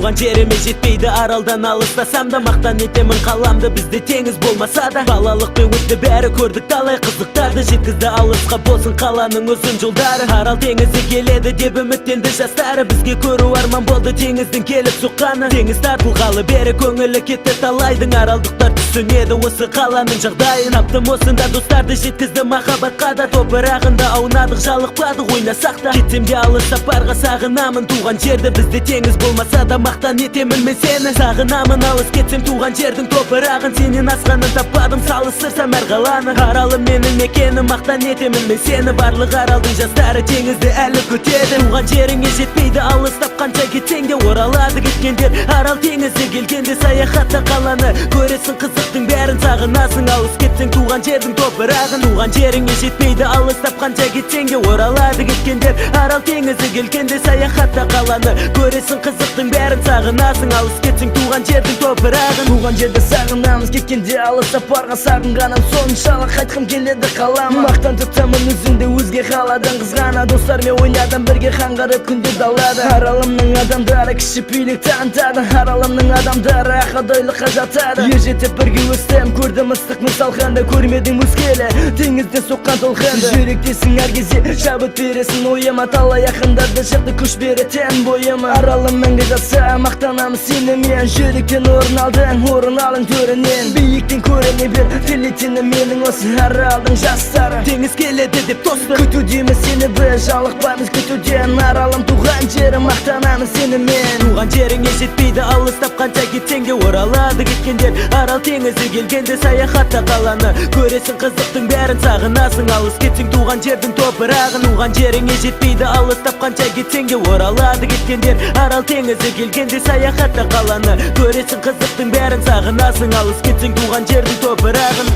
Туған жеріме жетпейді аралдан алыстасам да, мақтан етемін қаламды бізде теңіз болмаса да. Балалықпен өтті бәрі, көрдік талай қызықтарды, жеткізді алысқа болсын қаланың ұзын жолдары. Арал теңізі келеді деп үміттенді жастары, бізге көру арман болды теңіздің келіп соққаны. Теңіз тартылғалы бері көңілі кетті талайдың, аралдықтар түсінеді осы қаланың жағдайын. Таптым осында достарды, жеткізді махаббатқа да, топырағында аунадық жалықпадық ойнасақ та. Кетсем де алыс сапарға сағынамын туған жерді, бізде теңіз болмаса да мақтан етемін мен сені. Сағынамын алыс кетсем туған жердің топырағын, сенен асқанын таппадым салыстырсам әр қаланы. Аралым менің мекенім, мақтан етемін мен сені, барлық аралдың жастары теңізді әлі күтеді. Туған жеріңе жетпейді алыстап қанша кетсең де, оралады кеткендер. Арал теңізі келгенде саяхатта қаланы көресің, қызықтың бәрін сағынасың. Алыс кетсең туған жердің топырағын, туған жеріңе жетпейді алыстап қанша кетсең де, оралады кеткендер. Арал теңізі келгенде саяхатта қаланы көресің, қызықтың бәрін сағынасың. Алыс кетсең туған жердің топырағын. Туған жерді сағынамыз, кеткенде алыс сапарға сағынғанын соншалық қайтқым келеді қалама. Мақтан тұтамын өзіңді өзге қаладан қызғана, достармен ойнадым бірге қаңғырып күнде далада. Аралымның адамдары кішіпейілік танытады, аралымның адамдары ақадайлыққа жатады. Ер жетіп бірге өстім, көрдім ыстық мысалқанды, көрмедім өзгелі теңізде соққан толқынды. Жүректесің әр кезде шабыт бересің ойыма, талай ақындарды шықты күш беретін бойыма. Аралым мәңгі жатса мақтанамын сенімен, жүректен орын алдың, орын алың төрінен. Биіктен көріне бер тілейтіні менің осы аралдың жастары. Теңіз келеді деп тосты, күтудеміз сені біз, жалықпаймыз күтуден. Аралым туған жерім, мақтанамын сенімен. Туған жеріңе жетпейді алыстап қанша кетсең де, оралады кеткендер. Арал теңізі келгенде саяхатта қаланы көресің, қызықтың бәрін сағынасың. Алыс кетсең туған жердің топырағын, туған жеріңе жетпейді алыстап қанша кетсең де, оралады кеткендер. Арал теңізі келгенде саяхатта қаланы көресің, қызықтың бәрін сағынасың. Алыс кетсең туған жердің топырағын.